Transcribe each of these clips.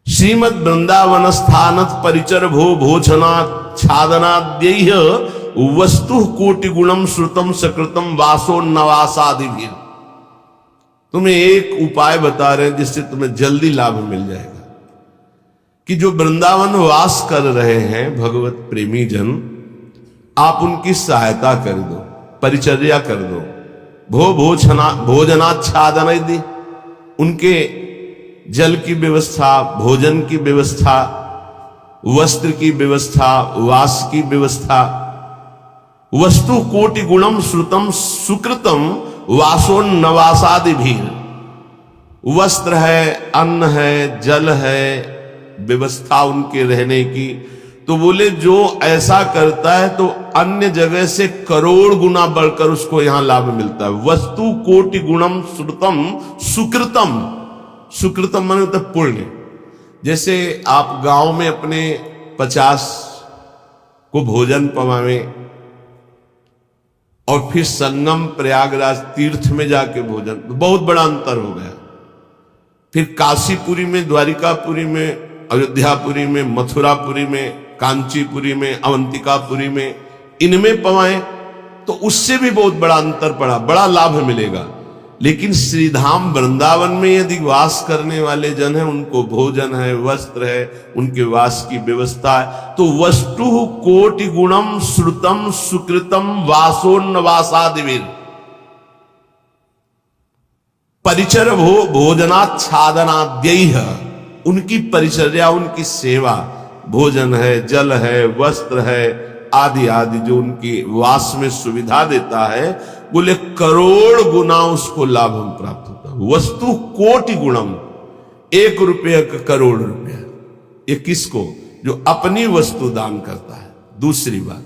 श्रीमद वृंदावन स्थान परिचर भो भोजनाच्छादनाद्यैः वस्तु कोटि गुणम श्रुतम सकृतम वासोन्नवासादि भी। तुम्हें एक उपाय बता रहे हैं जिससे तुम्हें जल्दी लाभ मिल जाएगा कि जो वृंदावन वास कर रहे हैं भगवत प्रेमी जन, आप उनकी सहायता कर दो, परिचर्या कर दो, भोजनाच्छादन यदि उनके जल की व्यवस्था, भोजन की व्यवस्था, वस्त्र की व्यवस्था, वास की व्यवस्था, वस्तु कोटि गुणम श्रुतम सुकृतम वासोन्नवासादि भी। वस्त्र है, अन्न है, जल है, व्यवस्था उनके रहने की, तो बोले जो ऐसा करता है तो अन्य जगह से करोड़ गुना बढ़कर उसको यहां लाभ मिलता है। वस्तु कोटि गुणम श्रुतम सुकृतम, सुकृतम माने तो पुण्य। जैसे आप गांव में अपने 50 को भोजन पवावे और फिर संगम प्रयागराज तीर्थ में जाके भोजन, तो बहुत बड़ा अंतर हो गया। फिर काशीपुरी में, द्वारिकापुरी में, अयोध्यापुरी में, मथुरापुरी में, कांचीपुरी में, अवंतिकापुरी में, इनमें पवाएं तो उससे भी बहुत बड़ा अंतर पड़ा, बड़ा लाभ मिलेगा। लेकिन श्रीधाम वृंदावन में यदि वास करने वाले जन हैं, उनको भोजन है, वस्त्र है, उनके वास की व्यवस्था है, तो वस्तु कोटि गुणम श्रुतम सुकृतम वासोन्नवासादिवीर परिचर भोजनाच्छादनाद्यैः, उनकी परिचर्या, उनकी सेवा, भोजन है, जल है, वस्त्र है, आदि आदि जो उनकी वास में सुविधा देता है, बोले करोड़ गुना उसको लाभ हम प्राप्त होता है। वस्तु कोटि गुणम, 1 रुपये का करोड़ रुपया। ये किसको? जो अपनी वस्तु दान करता है। दूसरी बात,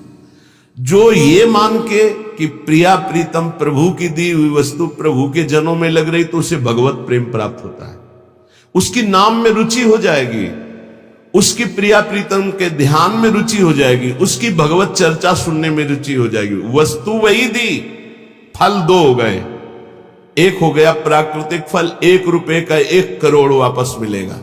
जो ये मान के कि प्रिया प्रीतम प्रभु की दी हुई वस्तु प्रभु के जनों में लग रही, तो उसे भगवत प्रेम प्राप्त होता है, उसकी नाम में रुचि हो जाएगी, उसकी प्रिया प्रीतम के ध्यान में रुचि हो जाएगी, उसकी भगवत चर्चा सुनने में रुचि हो जाएगी। वस्तु वही दी, फल 2 हो गए। एक हो गया प्राकृतिक फल, 1 रुपये का 1 करोड़ वापस मिलेगा,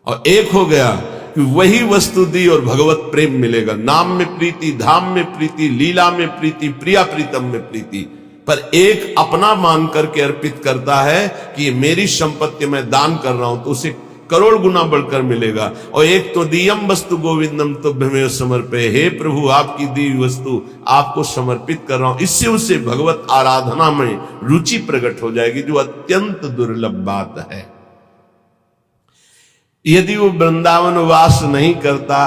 और एक हो गया कि वही वस्तु दी और भगवत प्रेम मिलेगा। नाम में प्रीति, धाम में प्रीति, लीला में प्रीति, प्रिया प्रीतम में प्रीति। पर एक अपना मान करके अर्पित करता है कि ये मेरी संपत्ति मैं दान कर रहा हूं, तो उसे करोड़ गुना बढ़कर मिलेगा। और एक तो दियम वस्तु गोविंदम तुभ्यमेव समर्पये, हे प्रभु आपकी दी हुई वस्तु आपको समर्पित कर रहा हूं, इससे उसे भगवत आराधना में रुचि प्रकट हो जाएगी, जो अत्यंत दुर्लभ बात है। यदि वो वृंदावन वास नहीं करता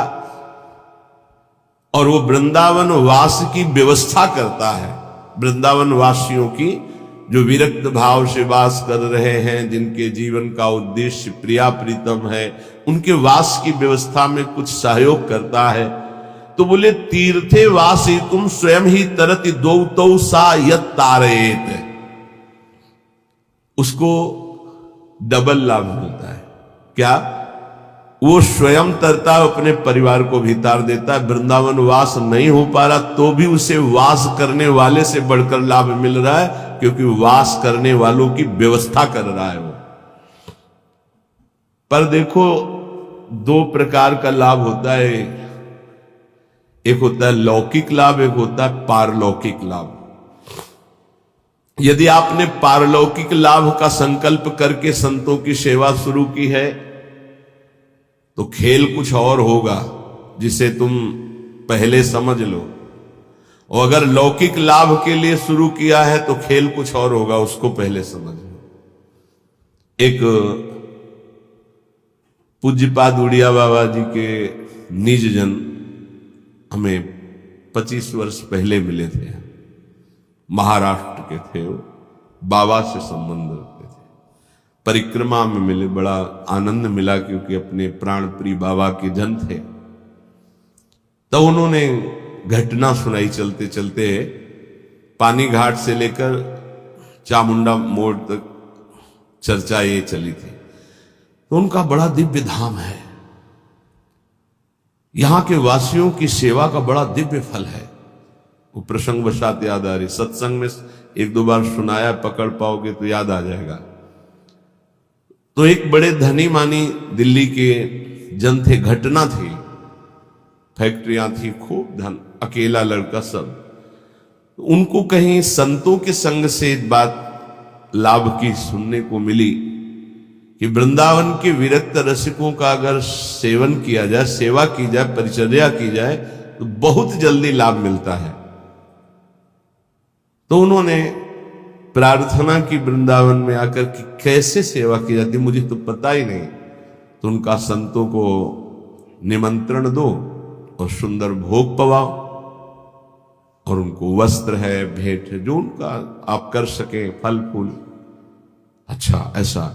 और वो वृंदावन वास की व्यवस्था करता है, वृंदावन वासियों की जो विरक्त भाव से वास कर रहे हैं, जिनके जीवन का उद्देश्य प्रिया प्रीतम है, उनके वास की व्यवस्था में कुछ सहयोग करता है, तो बोले तीर्थे वासी तुम स्वयं ही तरति दो सा यत तारेत, उसको डबल लाभ मिलता है। क्या? वो स्वयं तरता है, अपने परिवार को भी तार देता है। वृंदावन वास नहीं हो पा रहा तो भी उसे वास करने वाले से बढ़कर लाभ मिल रहा है, क्योंकि वास करने वालों की व्यवस्था कर रहा है वो। पर देखो 2 प्रकार का लाभ होता है, एक होता है लौकिक लाभ, एक होता है पारलौकिक लाभ। यदि आपने पारलौकिक लाभ का संकल्प करके संतों की सेवा शुरू की है, तो खेल कुछ और होगा जिसे तुम पहले समझ लो, और अगर लौकिक लाभ के लिए शुरू किया है तो खेल कुछ और होगा, उसको पहले समझ लो। एक पूज्यपाद उड़िया बाबा जी के निज जन हमें 25 वर्ष पहले मिले थे, महाराष्ट्र के थे वो, बाबा से संबंध रखते थे, परिक्रमा में मिले, बड़ा आनंद मिला क्योंकि अपने प्राण प्रिय बाबा के जन थे। तो उन्होंने घटना सुनाई चलते चलते, पानी घाट से लेकर चामुंडा मोड़ तक चर्चा ये चली थी। तो उनका बड़ा दिव्य धाम है, यहां के वासियों की सेवा का बड़ा दिव्य फल है। वो प्रसंग वशात याद आ रही, सत्संग में 1-2 बार सुनाया, पकड़ पाओगे तो याद आ जाएगा। तो एक बड़े धनी मानी दिल्ली के जन थे, घटना थी, फैक्ट्रियां थी, खूब धन, अकेला लड़का सब। उनको कहीं संतों के संग से बात लाभ की सुनने को मिली कि वृंदावन के विरक्त रसिकों का अगर सेवन किया जाए, सेवा की जाए, परिचर्या की जाए तो बहुत जल्दी लाभ मिलता है। तो उन्होंने प्रार्थना की वृंदावन में आकर कि कैसे सेवा की जाती, मुझे तो पता ही नहीं। तो उनका संतों को निमंत्रण दो और सुंदर भोग पवाओ, और उनको वस्त्र है, भेंट है, जो उनका आप कर सके, फल फूल। अच्छा ऐसा।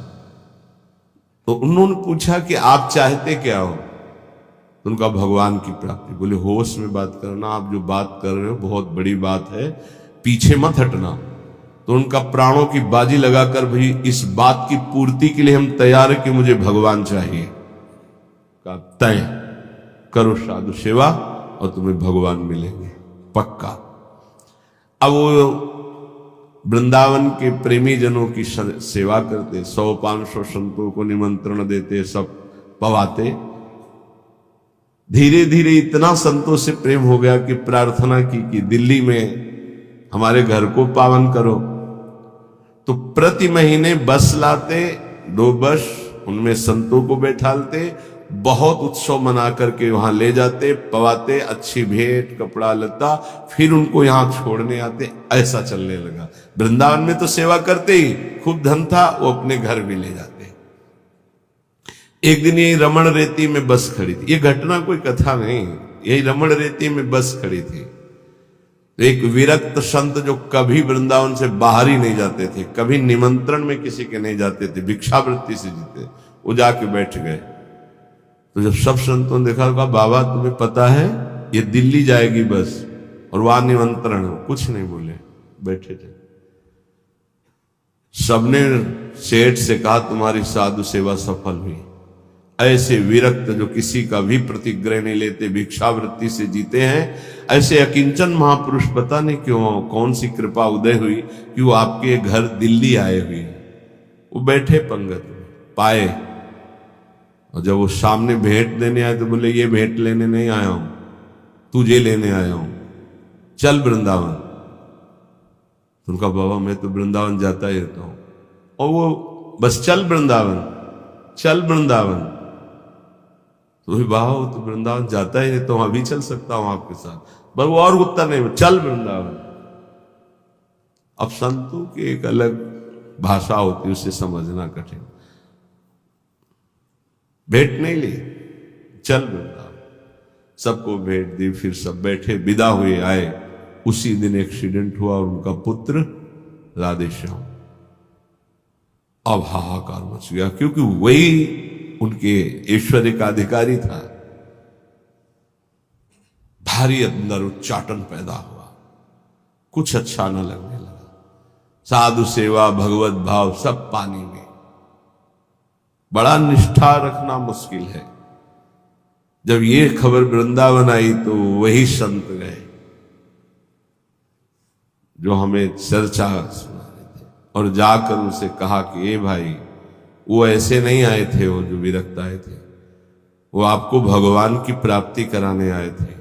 तो उन्होंने पूछा कि आप चाहते क्या हो? तो उनका भगवान की प्राप्ति। बोले होश में बात करना, आप जो बात कर रहे हो बहुत बड़ी बात है, पीछे मत हटना। तो उनका प्राणों की बाजी लगाकर भी इस बात की पूर्ति के लिए हम तैयार है कि मुझे भगवान चाहिए। का तय करो साधु सेवा और तुम्हें भगवान मिलेंगे पक्का। अब वो वृंदावन के प्रेमी जनों की सेवा करते, 100-500 संतों को निमंत्रण देते, सब पवाते। धीरे धीरे इतना संतों से प्रेम हो गया कि प्रार्थना की कि दिल्ली में हमारे घर को पावन करो। तो प्रति महीने बस लाते, 2 बस, उनमें संतों को बैठालते, बहुत उत्सव मना करके वहां ले जाते, पवाते, अच्छी भेंट, कपड़ा लता, फिर उनको यहां छोड़ने आते। ऐसा चलने लगा। वृंदावन में तो सेवा करते ही, खूब धन था, वो अपने घर भी ले जाते। एक दिन यही रमण रेती में बस खड़ी थी, ये घटना कोई कथा नहीं, यही रमण रेती में बस खड़ी थी। तो एक विरक्त संत जो कभी वृंदावन से बाहर ही नहीं जाते थे, कभी निमंत्रण में किसी के नहीं जाते थे, भिक्षावृत्ति से जीते, वो जाके बैठ गए। तो जब सब संतों ने देखा, कहा बाबा तुम्हें पता है ये दिल्ली जाएगी बस और वहां निमंत्रण हो? कुछ नहीं बोले, बैठे थे। सबने सेठ से कहा तुम्हारी साधु सेवा सफल हुई। ऐसे विरक्त जो किसी का भी प्रतिग्रह नहीं लेते, भिक्षावृत्ति से जीते हैं, ऐसे अकिंचन महापुरुष पता नहीं क्यों, कौन सी कृपा उदय हुई कि वो आपके घर दिल्ली आए हुए। वो बैठे पंगत में, पाए, और जब वो सामने भेंट देने आए तो बोले ये भेंट लेने नहीं आया हूं, तुझे लेने आया हूं, चल वृंदावन। तो उनका बाबा मैं तो वृंदावन जाता ही रहता हूं। और वो बस चल वृंदावन, चल वृंदावन। तो बाबा तो वृंदावन जाता ही रहता हूं, अभी चल सकता हूं आपके साथ, बस वो और उत्तर नहीं, चल वृंदावन। अब संतों की एक अलग भाषा होती है, उसे समझना कठिन। भेंट नहीं ली, चल वृंदावन, सबको भेंट दी, फिर सब बैठे, विदा हुए, आए। उसी दिन एक्सीडेंट हुआ और उनका पुत्र राधे श्याम। अब हाहाकार मच गया, क्योंकि वही उनके ऐश्वर्य का अधिकारी था। भारी अंदर उच्चाटन पैदा हुआ, कुछ अच्छा न लगने लगा। साधु सेवा, भगवत भाव सब पानी में। बड़ा निष्ठा रखना मुश्किल है। जब ये खबर वृंदावन आई तो वही संत गए जो हमें चर्चा सुना रहे थे, और जाकर उनसे कहा कि ए भाई, वो ऐसे नहीं आए थे, वो जो विरक्त आए थे, वो आपको भगवान की प्राप्ति कराने आए थे।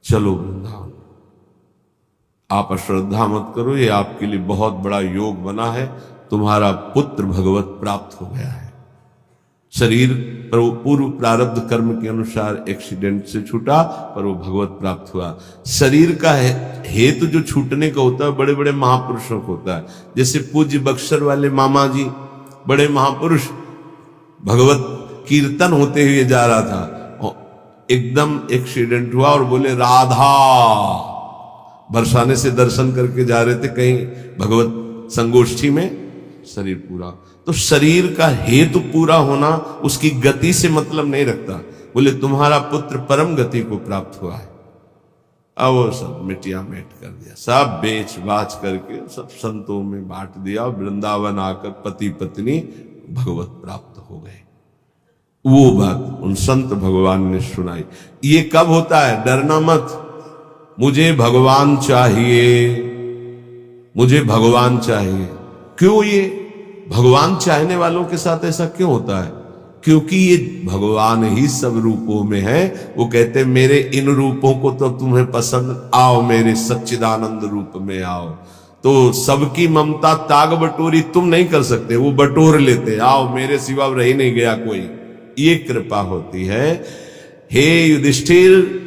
चलो वृंदावन, आप अश्रद्धा मत करो, ये आपके लिए बहुत बड़ा योग बना है, तुम्हारा पुत्र भगवत प्राप्त हो गया है। शरीर पर वो पूर्व प्रारब्ध कर्म के अनुसार एक्सीडेंट से छूटा, पर वो भगवत प्राप्त हुआ। शरीर का हेतु जो छूटने का होता है बड़े बड़े महापुरुषों को होता है। जैसे पूज्य बक्सर वाले मामा जी, बड़े महापुरुष, भगवत कीर्तन होते हुए जा रहा था और एकदम एक्सीडेंट हुआ और बोले राधा, बरसाने से दर्शन करके जा रहे थे कहीं भगवत संगोष्ठी में, शरीर पूरा। तो शरीर का हेतु पूरा होना उसकी गति से मतलब नहीं रखता। बोले तुम्हारा पुत्र परम गति को प्राप्त हुआ है। अब वो सब मिटिया मेट कर दिया, सब बेच बाच करके सब संतों में बांट दिया। वृंदावन आकर पति पत्नी भगवत प्राप्त हो गए। वो बात उन संत भगवान ने सुनाई। ये कब होता है? डरना मत, मुझे भगवान चाहिए, मुझे भगवान चाहिए। क्यों? ये भगवान चाहने वालों के साथ ऐसा क्यों होता है? क्योंकि ये भगवान ही सब रूपों में है। वो कहते हैं मेरे इन रूपों को तो तुम्हें पसंद, आओ मेरे सच्चिदानंद रूप में आओ। तो सबकी ममता ताग बटोरी तुम नहीं कर सकते, वो बटोर लेते, आओ मेरे सिवा रह नहीं गया कोई। ये कृपा होती है। हे युधिष्ठिर,